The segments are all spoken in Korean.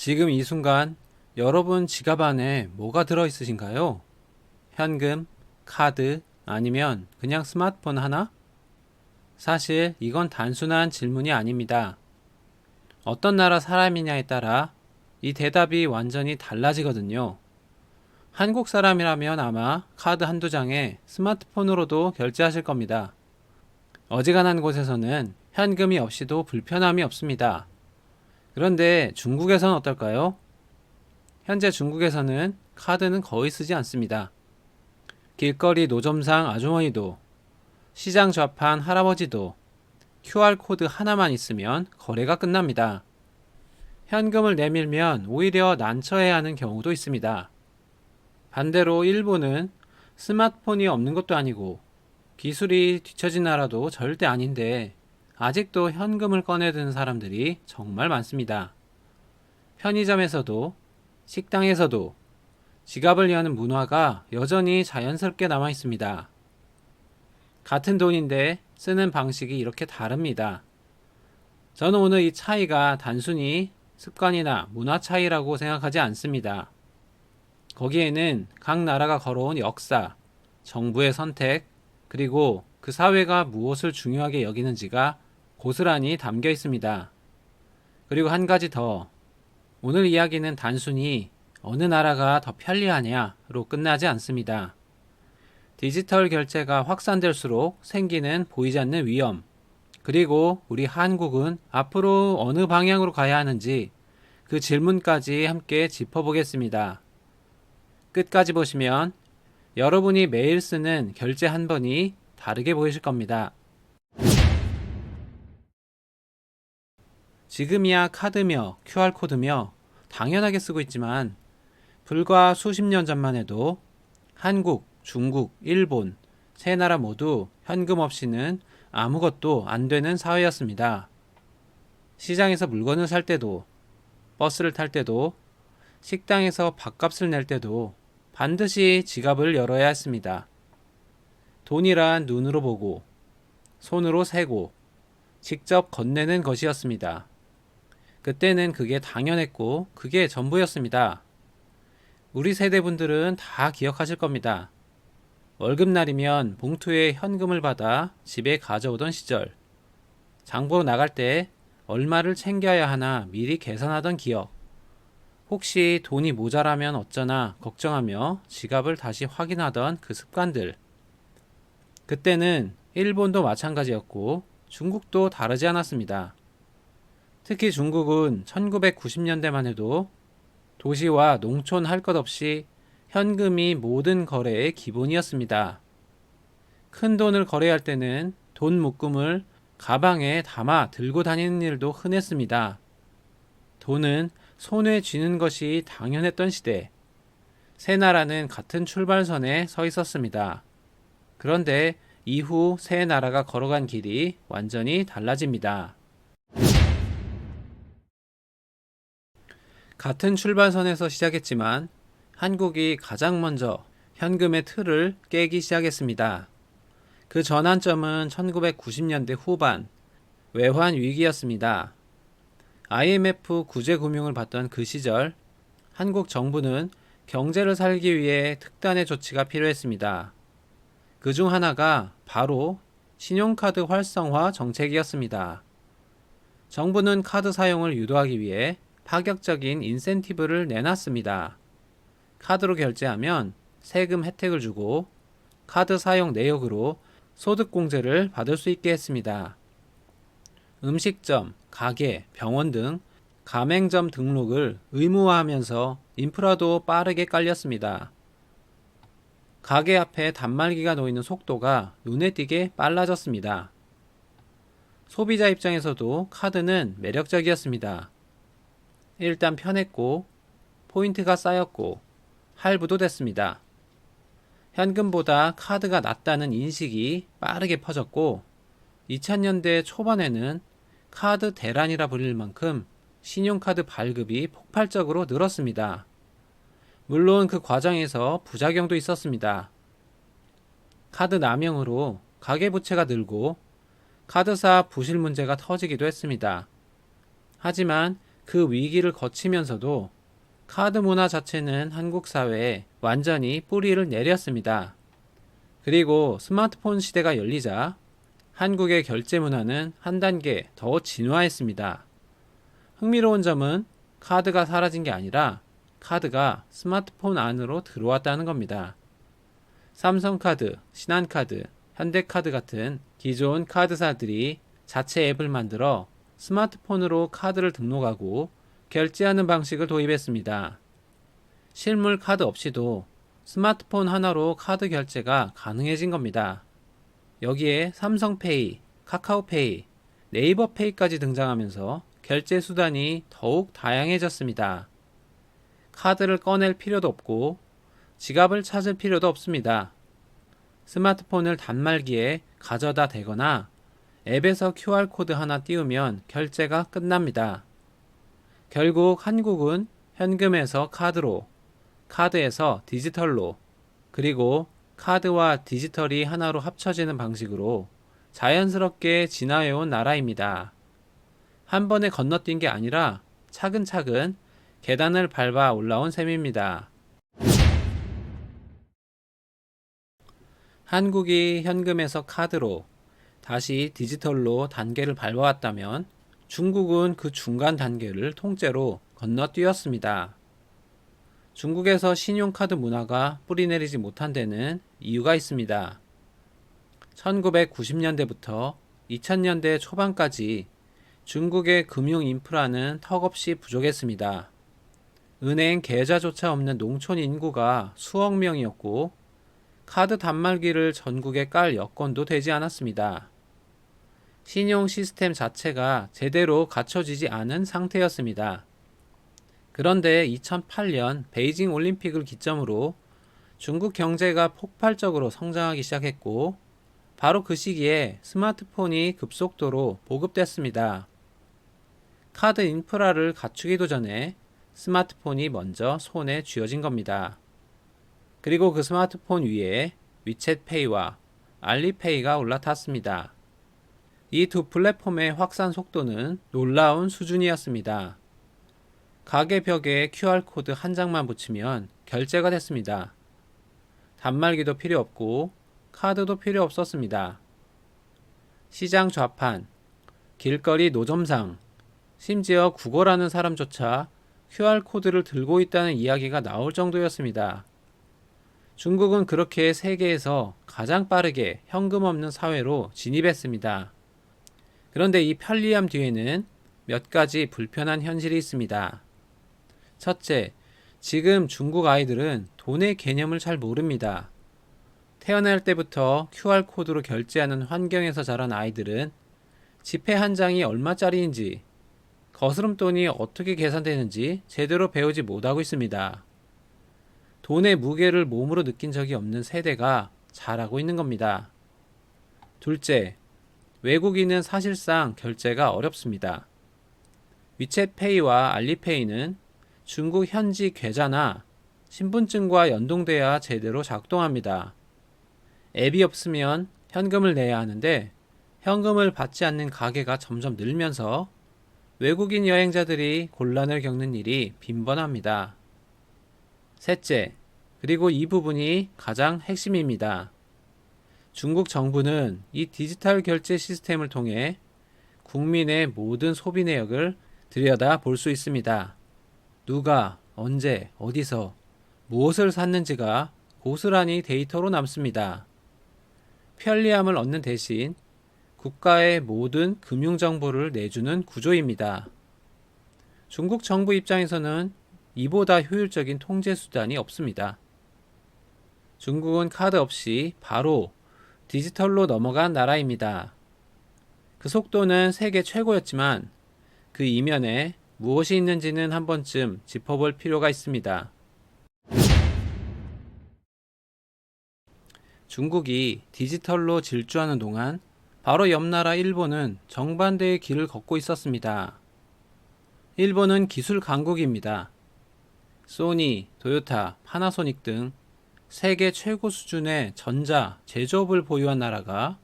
지금 이 순간 여러분 지갑 안에 뭐가 들어있으신가요? 현금, 카드, 아니면 그냥 스마트폰 하나? 사실 이건 단순한 질문이 아닙니다. 어떤 나라 사람이냐에 따라 이 대답이 완전히 달라지거든요. 한국 사람이라면 아마 카드 한두 장에 스마트폰으로도 결제하실 겁니다. 어지간한 곳에서는 현금이 없이도 불편함이 없습니다. 그런데 중국에서는 어떨까요? 현재 중국에서는 카드는 거의 쓰지 않습니다. 길거리 노점상 아주머니도, 시장 좌판 할아버지도 QR코드 하나만 있으면 거래가 끝납니다. 현금을 내밀면 오히려 난처해야 하는 경우도 있습니다. 반대로 일본은 스마트폰이 없는 것도 아니고 기술이 뒤처진 나라도 절대 아닌데 아직도 현금을 꺼내드는 사람들이 정말 많습니다. 편의점에서도 식당에서도 지갑을 여는 문화가 여전히 자연스럽게 남아 있습니다. 같은 돈인데 쓰는 방식이 이렇게 다릅니다. 저는 오늘 이 차이가 단순히 습관이나 문화 차이라고 생각하지 않습니다. 거기에는 각 나라가 걸어온 역사, 정부의 선택, 그리고 그 사회가 무엇을 중요하게 여기는지가 고스란히 담겨 있습니다. 그리고 한 가지 더, 오늘 이야기는 단순히 어느 나라가 더 편리하냐로 끝나지 않습니다. 디지털 결제가 확산될수록 생기는 보이지 않는 위험, 그리고 우리 한국은 앞으로 어느 방향으로 가야 하는지 그 질문까지 함께 짚어보겠습니다. 끝까지 보시면 여러분이 매일 쓰는 결제 한 번이 다르게 보이실 겁니다. 지금이야 카드며 QR코드며 당연하게 쓰고 있지만 불과 수십 년 전만 해도 한국, 중국, 일본 세 나라 모두 현금 없이는 아무것도 안 되는 사회였습니다. 시장에서 물건을 살 때도, 버스를 탈 때도, 식당에서 밥값을 낼 때도 반드시 지갑을 열어야 했습니다. 돈이란 눈으로 보고, 손으로 세고, 직접 건네는 것이었습니다. 그때는 그게 당연했고, 그게 전부였습니다. 우리 세대분들은 다 기억하실 겁니다. 월급날이면 봉투에 현금을 받아 집에 가져오던 시절, 장보러 나갈 때 얼마를 챙겨야 하나 미리 계산하던 기억, 혹시 돈이 모자라면 어쩌나 걱정하며 지갑을 다시 확인하던 그 습관들. 그때는 일본도 마찬가지였고 중국도 다르지 않았습니다. 특히 중국은 1990년대만 해도 도시와 농촌 할 것 없이 현금이 모든 거래의 기본이었습니다. 큰 돈을 거래할 때는 돈 묶음을 가방에 담아 들고 다니는 일도 흔했습니다. 돈은 손에 쥐는 것이 당연했던 시대. 세 나라는 같은 출발선에 서 있었습니다. 그런데 이후 세 나라가 걸어간 길이 완전히 달라집니다. 같은 출발선에서 시작했지만 한국이 가장 먼저 현금의 틀을 깨기 시작했습니다. 그 전환점은 1990년대 후반 외환 위기였습니다. IMF 구제금융을 받던 그 시절 한국 정부는 경제를 살기 위해 특단의 조치가 필요했습니다. 그 중 하나가 바로 신용카드 활성화 정책이었습니다. 정부는 카드 사용을 유도하기 위해 파격적인 인센티브를 내놨습니다. 카드로 결제하면 세금 혜택을 주고 카드 사용 내역으로 소득공제를 받을 수 있게 했습니다. 음식점, 가게, 병원 등 가맹점 등록을 의무화하면서 인프라도 빠르게 깔렸습니다. 가게 앞에 단말기가 놓이는 속도가 눈에 띄게 빨라졌습니다. 소비자 입장에서도 카드는 매력적이었습니다. 일단 편했고 포인트가 쌓였고 할부도 됐습니다. 현금보다 카드가 낫다는 인식이 빠르게 퍼졌고 2000년대 초반에는 카드 대란이라 불릴 만큼 신용카드 발급이 폭발적으로 늘었습니다. 물론 그 과정에서 부작용도 있었습니다. 카드 남용으로 가계부채가 늘고 카드사 부실 문제가 터지기도 했습니다. 하지만 그 위기를 거치면서도 카드 문화 자체는 한국 사회에 완전히 뿌리를 내렸습니다. 그리고 스마트폰 시대가 열리자 한국의 결제 문화는 한 단계 더 진화했습니다. 흥미로운 점은 카드가 사라진 게 아니라 카드가 스마트폰 안으로 들어왔다는 겁니다. 삼성카드, 신한카드, 현대카드 같은 기존 카드사들이 자체 앱을 만들어 스마트폰으로 카드를 등록하고 결제하는 방식을 도입했습니다. 실물 카드 없이도 스마트폰 하나로 카드 결제가 가능해진 겁니다. 여기에 삼성페이, 카카오페이, 네이버페이까지 등장하면서 결제 수단이 더욱 다양해졌습니다. 카드를 꺼낼 필요도 없고 지갑을 찾을 필요도 없습니다. 스마트폰을 단말기에 가져다 대거나 앱에서 QR코드 하나 띄우면 결제가 끝납니다. 결국 한국은 현금에서 카드로, 카드에서 디지털로, 그리고 카드와 디지털이 하나로 합쳐지는 방식으로 자연스럽게 진화해온 나라입니다. 한 번에 건너뛴 게 아니라 차근차근 계단을 밟아 올라온 셈입니다. 한국이 현금에서 카드로, 다시 디지털로 단계를 밟아왔다면 중국은 그 중간 단계를 통째로 건너뛰었습니다. 중국에서 신용카드 문화가 뿌리내리지 못한 데는 이유가 있습니다. 1990년대부터 2000년대 초반까지 중국의 금융 인프라는 턱없이 부족했습니다. 은행 계좌조차 없는 농촌 인구가 수억 명이었고 카드 단말기를 전국에 깔 여건도 되지 않았습니다. 신용 시스템 자체가 제대로 갖춰지지 않은 상태였습니다. 그런데 2008년 베이징 올림픽을 기점으로 중국 경제가 폭발적으로 성장하기 시작했고 바로 그 시기에 스마트폰이 급속도로 보급됐습니다. 카드 인프라를 갖추기도 전에 스마트폰이 먼저 손에 쥐어진 겁니다. 그리고 그 스마트폰 위에 위챗페이와 알리페이가 올라탔습니다. 이 두 플랫폼의 확산 속도는 놀라운 수준이었습니다. 가게 벽에 QR코드 한 장만 붙이면 결제가 됐습니다. 단말기도 필요 없고 카드도 필요 없었습니다. 시장 좌판, 길거리 노점상, 심지어 구걸하는 사람조차 QR코드를 들고 있다는 이야기가 나올 정도였습니다. 중국은 그렇게 세계에서 가장 빠르게 현금 없는 사회로 진입했습니다. 그런데 이 편리함 뒤에는 몇 가지 불편한 현실이 있습니다. 첫째, 지금 중국 아이들은 돈의 개념을 잘 모릅니다. 태어날 때부터 QR코드로 결제하는 환경에서 자란 아이들은 지폐 한 장이 얼마짜리인지, 거스름돈이 어떻게 계산되는지 제대로 배우지 못하고 있습니다. 돈의 무게를 몸으로 느낀 적이 없는 세대가 자라고 있는 겁니다. 둘째, 외국인은 사실상 결제가 어렵습니다. 위챗페이와 알리페이는 중국 현지 계좌나 신분증과 연동돼야 제대로 작동합니다. 앱이 없으면 현금을 내야 하는데 현금을 받지 않는 가게가 점점 늘면서 외국인 여행자들이 곤란을 겪는 일이 빈번합니다. 셋째, 그리고 이 부분이 가장 핵심입니다. 중국 정부는 이 디지털 결제 시스템을 통해 국민의 모든 소비 내역을 들여다 볼 수 있습니다. 누가, 언제, 어디서, 무엇을 샀는지가 고스란히 데이터로 남습니다. 편리함을 얻는 대신 국가의 모든 금융정보를 내주는 구조입니다. 중국 정부 입장에서는 이보다 효율적인 통제 수단이 없습니다. 중국은 카드 없이 바로 디지털로 넘어간 나라입니다. 그 속도는 세계 최고였지만 그 이면에 무엇이 있는지는 한 번쯤 짚어볼 필요가 있습니다. 중국이 디지털로 질주하는 동안 바로 옆 나라 일본은 정반대의 길을 걷고 있었습니다. 일본은 기술 강국입니다. 소니, 도요타, 파나소닉 등 세계 최고 수준의 전자, 제조업을 보유한 나라가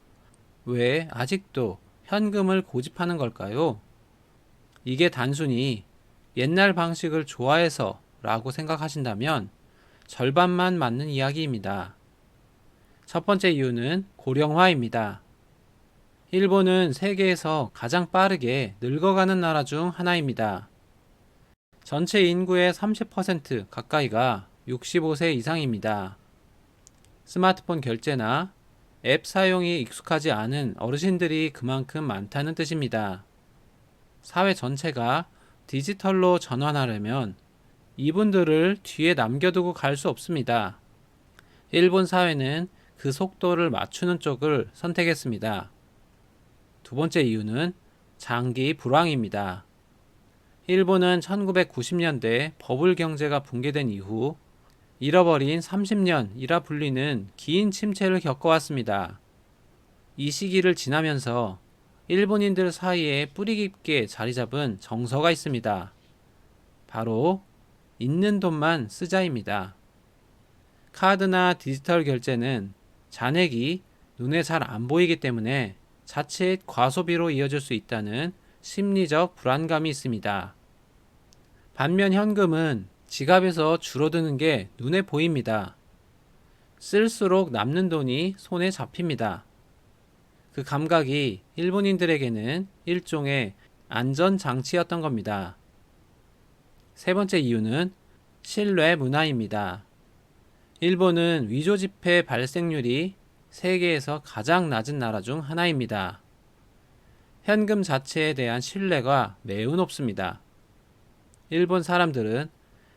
왜 아직도 현금을 고집하는 걸까요? 이게 단순히 옛날 방식을 좋아해서 라고 생각하신다면 절반만 맞는 이야기입니다. 첫 번째 이유는 고령화입니다. 일본은 세계에서 가장 빠르게 늙어가는 나라 중 하나입니다. 전체 인구의 30% 가까이가 65세 이상입니다. 스마트폰 결제나 앱 사용이 익숙하지 않은 어르신들이 그만큼 많다는 뜻입니다. 사회 전체가 디지털로 전환하려면 이분들을 뒤에 남겨두고 갈 수 없습니다. 일본 사회는 그 속도를 맞추는 쪽을 선택했습니다. 두 번째 이유는 장기 불황입니다. 일본은 1990년대 버블 경제가 붕괴된 이후 잃어버린 30년이라 불리는 긴 침체를 겪어왔습니다. 이 시기를 지나면서 일본인들 사이에 뿌리 깊게 자리 잡은 정서가 있습니다. 바로 있는 돈만 쓰자입니다. 카드나 디지털 결제는 잔액이 눈에 잘 안 보이기 때문에 자칫 과소비로 이어질 수 있다는 심리적 불안감이 있습니다. 반면 현금은 지갑에서 줄어드는 게 눈에 보입니다. 쓸수록 남는 돈이 손에 잡힙니다. 그 감각이 일본인들에게는 일종의 안전장치였던 겁니다. 세 번째 이유는 신뢰 문화입니다. 일본은 위조지폐 발생률이 세계에서 가장 낮은 나라 중 하나입니다. 현금 자체에 대한 신뢰가 매우 높습니다. 일본 사람들은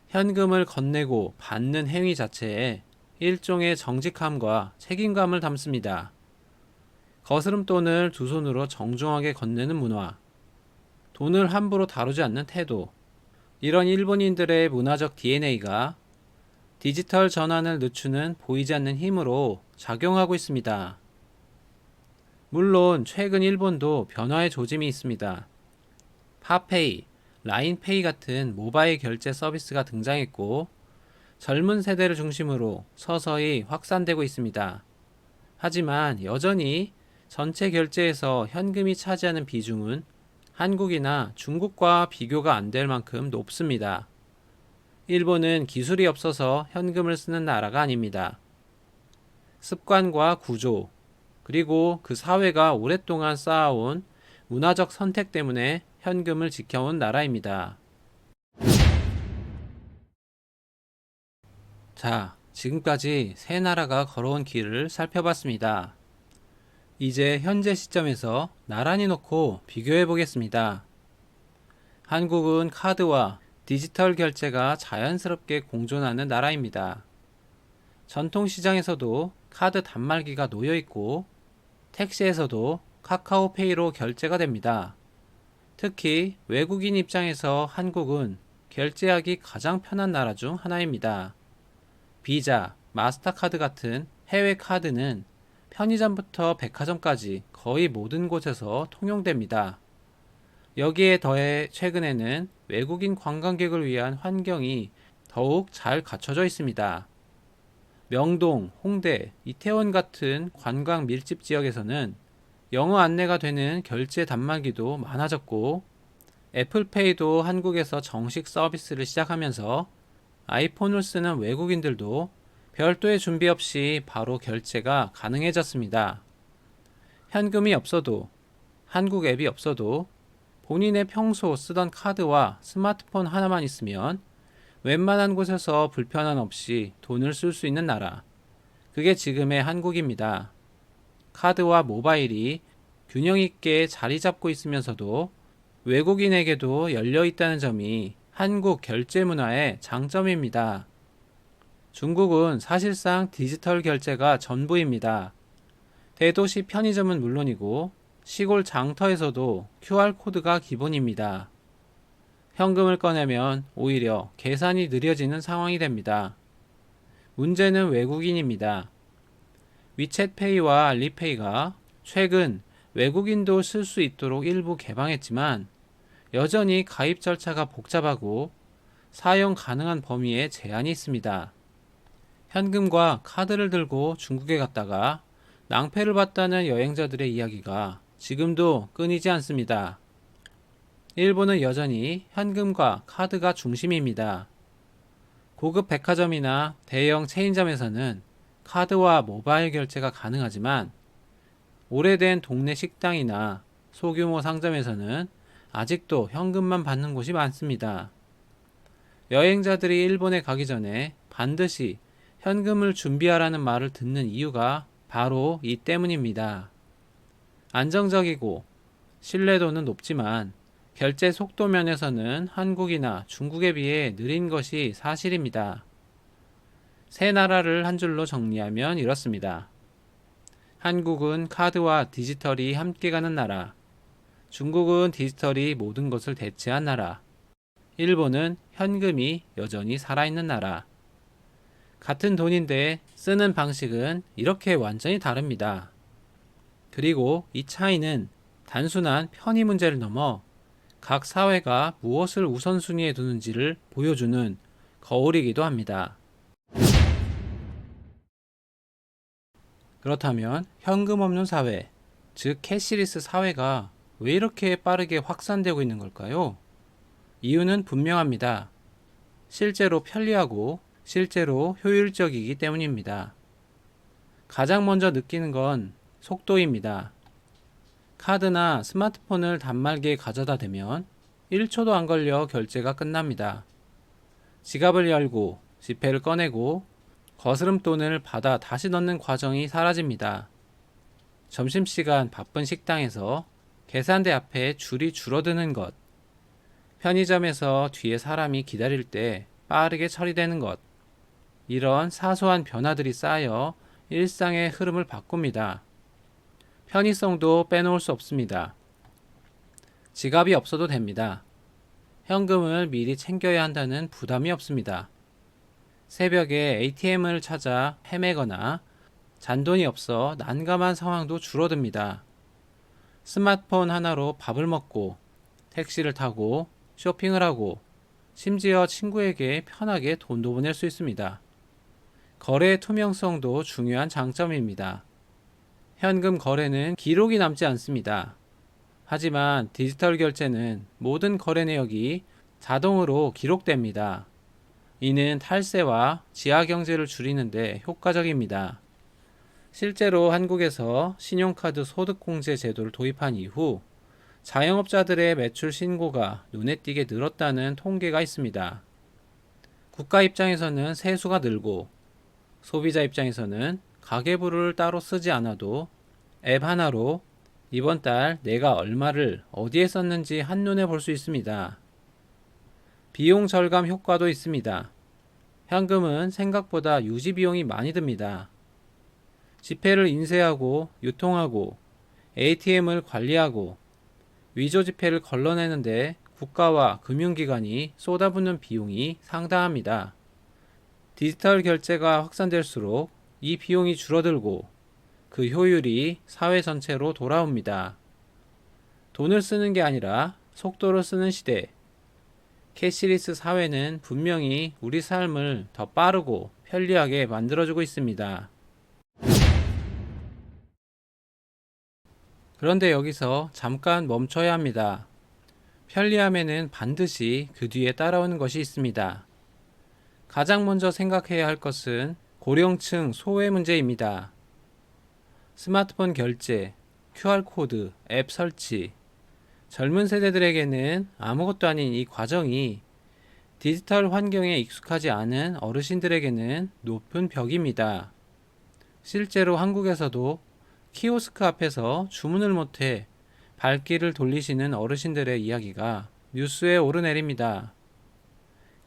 현금을 건네고 받는 행위 자체에 일종의 정직함과 책임감을 담습니다. 거스름돈을 두 손으로 정중하게 건네는 문화, 돈을 함부로 다루지 않는 태도, 이런 일본인들의 문화적 DNA가 디지털 전환을 늦추는 보이지 않는 힘으로 작용하고 있습니다. 물론 최근 일본도 변화의 조짐이 있습니다. 파페이, 라인페이 같은 모바일 결제 서비스가 등장했고 젊은 세대를 중심으로 서서히 확산되고 있습니다. 하지만 여전히 전체 결제에서 현금이 차지하는 비중은 한국이나 중국과 비교가 안 될 만큼 높습니다. 일본은 기술이 없어서 현금을 쓰는 나라가 아닙니다. 습관과 구조, 그리고 그 사회가 오랫동안 쌓아온 문화적 선택 때문에 현금을 지켜온 나라입니다. 자, 지금까지 세 나라가 걸어온 길을 살펴봤습니다. 이제 현재 시점에서 나란히 놓고 비교해 보겠습니다. 한국은 카드와 디지털 결제가 자연스럽게 공존하는 나라입니다. 전통시장에서도 카드 단말기가 놓여 있고 택시에서도 카카오페이로 결제가 됩니다. 특히 외국인 입장에서 한국은 결제하기 가장 편한 나라 중 하나입니다. 비자, 마스터카드 같은 해외 카드는 편의점부터 백화점까지 거의 모든 곳에서 통용됩니다. 여기에 더해 최근에는 외국인 관광객을 위한 환경이 더욱 잘 갖춰져 있습니다. 명동, 홍대, 이태원 같은 관광 밀집 지역에서는 영어 안내가 되는 결제 단말기도 많아졌고 애플페이도 한국에서 정식 서비스를 시작하면서 아이폰을 쓰는 외국인들도 별도의 준비 없이 바로 결제가 가능해졌습니다. 현금이 없어도, 한국 앱이 없어도 본인의 평소 쓰던 카드와 스마트폰 하나만 있으면 웬만한 곳에서 불편함 없이 돈을 쓸 수 있는 나라. 그게 지금의 한국입니다. 카드와 모바일이 균형 있게 자리 잡고 있으면서도 외국인에게도 열려 있다는 점이 한국 결제 문화의 장점입니다. 중국은 사실상 디지털 결제가 전부입니다. 대도시 편의점은 물론이고 시골 장터에서도 QR코드가 기본입니다. 현금을 꺼내면 오히려 계산이 느려지는 상황이 됩니다. 문제는 외국인입니다. 위챗페이와 알리페이가 최근 외국인도 쓸 수 있도록 일부 개방했지만 여전히 가입 절차가 복잡하고 사용 가능한 범위에 제한이 있습니다. 현금과 카드를 들고 중국에 갔다가 낭패를 봤다는 여행자들의 이야기가 지금도 끊이지 않습니다. 일본은 여전히 현금과 카드가 중심입니다. 고급 백화점이나 대형 체인점에서는 카드와 모바일 결제가 가능하지만 오래된 동네 식당이나 소규모 상점에서는 아직도 현금만 받는 곳이 많습니다. 여행자들이 일본에 가기 전에 반드시 현금을 준비하라는 말을 듣는 이유가 바로 이 때문입니다. 안정적이고 신뢰도는 높지만 결제 속도 면에서는 한국이나 중국에 비해 느린 것이 사실입니다. 세 나라를 한 줄로 정리하면 이렇습니다. 한국은 카드와 디지털이 함께 가는 나라, 중국은 디지털이 모든 것을 대체한 나라, 일본은 현금이 여전히 살아있는 나라. 같은 돈인데 쓰는 방식은 이렇게 완전히 다릅니다. 그리고 이 차이는 단순한 편의 문제를 넘어 각 사회가 무엇을 우선순위에 두는지를 보여주는 거울이기도 합니다. 그렇다면 현금 없는 사회, 즉 캐시리스 사회가 왜 이렇게 빠르게 확산되고 있는 걸까요? 이유는 분명합니다. 실제로 편리하고 실제로 효율적이기 때문입니다. 가장 먼저 느끼는 건 속도입니다. 카드나 스마트폰을 단말기에 가져다 대면 1초도 안 걸려 결제가 끝납니다. 지갑을 열고 지폐를 꺼내고 거스름돈을 받아 다시 넣는 과정이 사라집니다. 점심시간 바쁜 식당에서 계산대 앞에 줄이 줄어드는 것, 편의점에서 뒤에 사람이 기다릴 때 빠르게 처리되는 것, 이런 사소한 변화들이 쌓여 일상의 흐름을 바꿉니다. 편의성도 빼놓을 수 없습니다. 지갑이 없어도 됩니다. 현금을 미리 챙겨야 한다는 부담이 없습니다. 새벽에 ATM을 찾아 헤매거나 잔돈이 없어 난감한 상황도 줄어듭니다. 스마트폰 하나로 밥을 먹고 택시를 타고 쇼핑을 하고 심지어 친구에게 편하게 돈도 보낼 수 있습니다. 거래의 투명성도 중요한 장점입니다. 현금 거래는 기록이 남지 않습니다. 하지만 디지털 결제는 모든 거래 내역이 자동으로 기록됩니다. 이는 탈세와 지하 경제를 줄이는데 효과적입니다. 실제로 한국에서 신용카드 소득공제 제도를 도입한 이후 자영업자들의 매출 신고가 눈에 띄게 늘었다는 통계가 있습니다. 국가 입장에서는 세수가 늘고 소비자 입장에서는 가계부를 따로 쓰지 않아도 앱 하나로 이번 달 내가 얼마를 어디에 썼는지 한눈에 볼 수 있습니다. 비용 절감 효과도 있습니다. 현금은 생각보다 유지 비용이 많이 듭니다. 지폐를 인쇄하고 유통하고 ATM을 관리하고 위조 지폐를 걸러내는데 국가와 금융기관이 쏟아붓는 비용이 상당합니다. 디지털 결제가 확산될수록 이 비용이 줄어들고 그 효율이 사회 전체로 돌아옵니다. 돈을 쓰는 게 아니라 속도로 쓰는 시대. 캐시리스 사회는 분명히 우리 삶을 더 빠르고 편리하게 만들어주고 있습니다. 그런데 여기서 잠깐 멈춰야 합니다. 편리함에는 반드시 그 뒤에 따라오는 것이 있습니다. 가장 먼저 생각해야 할 것은 고령층 소외 문제입니다. 스마트폰 결제, QR코드, 앱 설치, 젊은 세대들에게는 아무것도 아닌 이 과정이 디지털 환경에 익숙하지 않은 어르신들에게는 높은 벽입니다. 실제로 한국에서도 키오스크 앞에서 주문을 못해 발길을 돌리시는 어르신들의 이야기가 뉴스에 오르내립니다.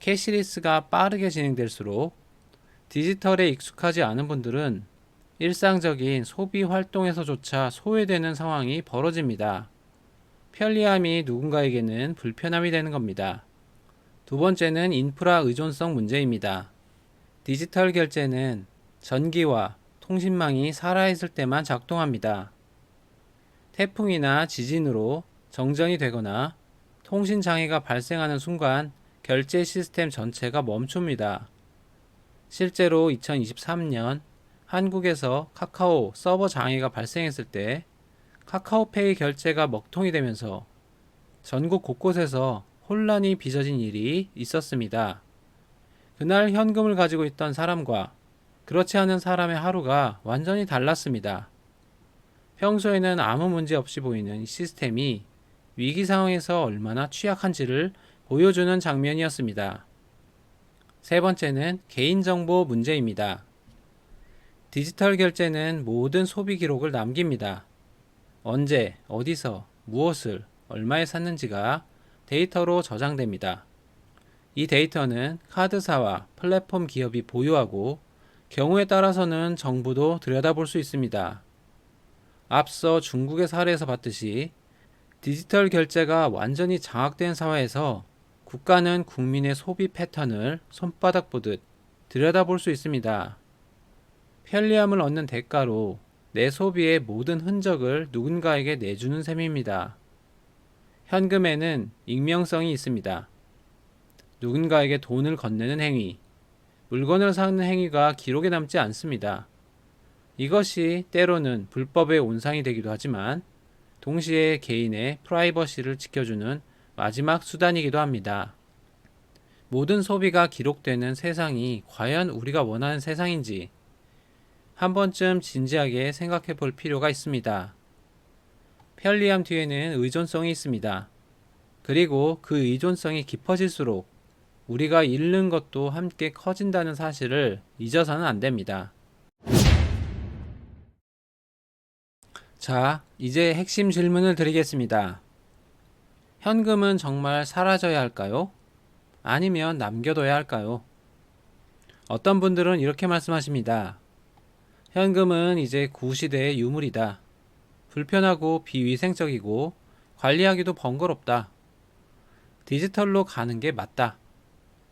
캐시리스가 빠르게 진행될수록 디지털에 익숙하지 않은 분들은 일상적인 소비 활동에서조차 소외되는 상황이 벌어집니다. 편리함이 누군가에게는 불편함이 되는 겁니다. 두 번째는 인프라 의존성 문제입니다. 디지털 결제는 전기와 통신망이 살아있을 때만 작동합니다. 태풍이나 지진으로 정전이 되거나 통신 장애가 발생하는 순간 결제 시스템 전체가 멈춥니다. 실제로 2023년 한국에서 카카오 서버 장애가 발생했을 때 카카오페이 결제가 먹통이 되면서 전국 곳곳에서 혼란이 빚어진 일이 있었습니다. 그날 현금을 가지고 있던 사람과 그렇지 않은 사람의 하루가 완전히 달랐습니다. 평소에는 아무 문제 없이 보이는 이 시스템이 위기 상황에서 얼마나 취약한지를 보여주는 장면이었습니다. 세 번째는 개인정보 문제입니다. 디지털 결제는 모든 소비 기록을 남깁니다. 언제, 어디서, 무엇을, 얼마에 샀는지가 데이터로 저장됩니다. 이 데이터는 카드사와 플랫폼 기업이 보유하고 경우에 따라서는 정부도 들여다볼 수 있습니다. 앞서 중국의 사례에서 봤듯이 디지털 결제가 완전히 장악된 사회에서 국가는 국민의 소비 패턴을 손바닥 보듯 들여다볼 수 있습니다. 편리함을 얻는 대가로 내 소비의 모든 흔적을 누군가에게 내주는 셈입니다. 현금에는 익명성이 있습니다. 누군가에게 돈을 건네는 행위, 물건을 사는 행위가 기록에 남지 않습니다. 이것이 때로는 불법의 온상이 되기도 하지만 동시에 개인의 프라이버시를 지켜주는 마지막 수단이기도 합니다. 모든 소비가 기록되는 세상이 과연 우리가 원하는 세상인지 한 번쯤 진지하게 생각해 볼 필요가 있습니다. 편리함 뒤에는 의존성이 있습니다. 그리고 그 의존성이 깊어질수록 우리가 잃는 것도 함께 커진다는 사실을 잊어서는 안 됩니다. 자, 이제 핵심 질문을 드리겠습니다. 현금은 정말 사라져야 할까요? 아니면 남겨둬야 할까요? 어떤 분들은 이렇게 말씀하십니다. 현금은 이제 구시대의 유물이다. 불편하고 비위생적이고 관리하기도 번거롭다. 디지털로 가는 게 맞다.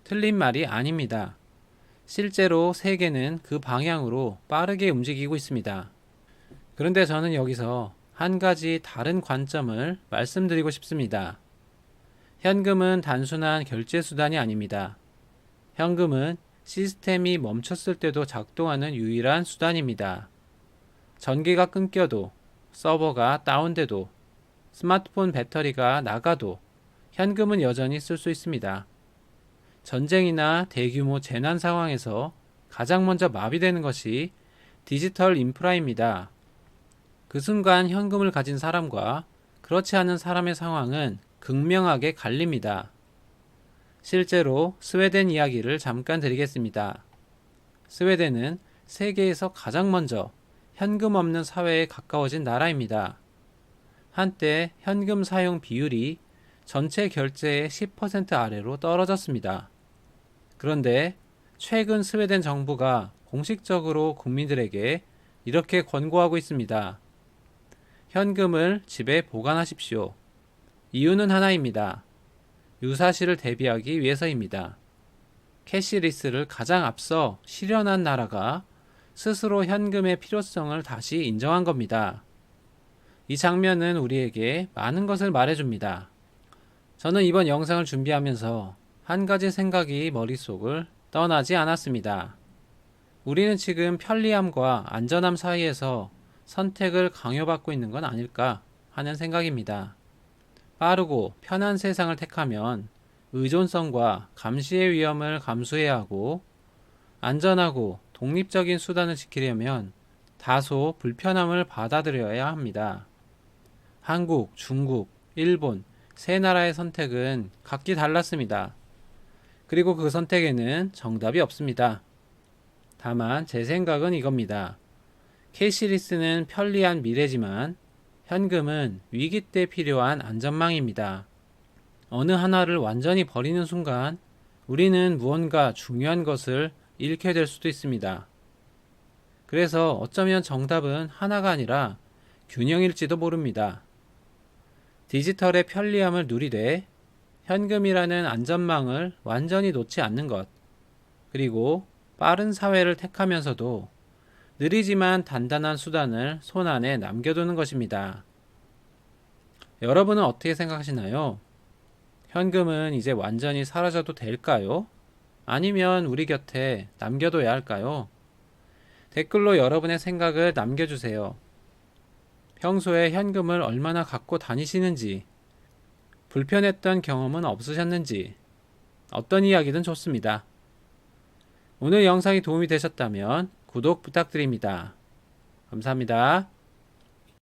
틀린 말이 아닙니다. 실제로 세계는 그 방향으로 빠르게 움직이고 있습니다. 그런데 저는 여기서 한 가지 다른 관점을 말씀드리고 싶습니다. 현금은 단순한 결제 수단이 아닙니다. 현금은 시스템이 멈췄을 때도 작동하는 유일한 수단입니다. 전기가 끊겨도, 서버가 다운돼도, 스마트폰 배터리가 나가도 현금은 여전히 쓸 수 있습니다. 전쟁이나 대규모 재난 상황에서 가장 먼저 마비되는 것이 디지털 인프라입니다. 그 순간 현금을 가진 사람과 그렇지 않은 사람의 상황은 극명하게 갈립니다. 실제로 스웨덴 이야기를 잠깐 드리겠습니다. 스웨덴은 세계에서 가장 먼저 현금 없는 사회에 가까워진 나라입니다. 한때 현금 사용 비율이 전체 결제의 10% 아래로 떨어졌습니다. 그런데 최근 스웨덴 정부가 공식적으로 국민들에게 이렇게 권고하고 있습니다. 현금을 집에 보관하십시오. 이유는 하나입니다. 유사시를 대비하기 위해서입니다. 캐시리스를 가장 앞서 실현한 나라가 스스로 현금의 필요성을 다시 인정한 겁니다. 이 장면은 우리에게 많은 것을 말해줍니다. 저는 이번 영상을 준비하면서 한 가지 생각이 머릿속을 떠나지 않았습니다. 우리는 지금 편리함과 안전함 사이에서 선택을 강요받고 있는 건 아닐까 하는 생각입니다. 빠르고 편한 세상을 택하면 의존성과 감시의 위험을 감수해야 하고 안전하고 독립적인 수단을 지키려면 다소 불편함을 받아들여야 합니다. 한국, 중국, 일본 세 나라의 선택은 각기 달랐습니다. 그리고 그 선택에는 정답이 없습니다. 다만 제 생각은 이겁니다. 캐시리스는 편리한 미래지만 현금은 위기 때 필요한 안전망입니다. 어느 하나를 완전히 버리는 순간 우리는 무언가 중요한 것을 잃게 될 수도 있습니다. 그래서 어쩌면 정답은 하나가 아니라 균형일지도 모릅니다. 디지털의 편리함을 누리되 현금이라는 안전망을 완전히 놓지 않는 것, 그리고 빠른 사회를 택하면서도 느리지만 단단한 수단을 손안에 남겨두는 것입니다. 여러분은 어떻게 생각하시나요? 현금은 이제 완전히 사라져도 될까요? 아니면 우리 곁에 남겨둬야 할까요? 댓글로 여러분의 생각을 남겨주세요. 평소에 현금을 얼마나 갖고 다니시는지, 불편했던 경험은 없으셨는지 어떤 이야기든 좋습니다. 오늘 영상이 도움이 되셨다면 구독 부탁드립니다. 감사합니다.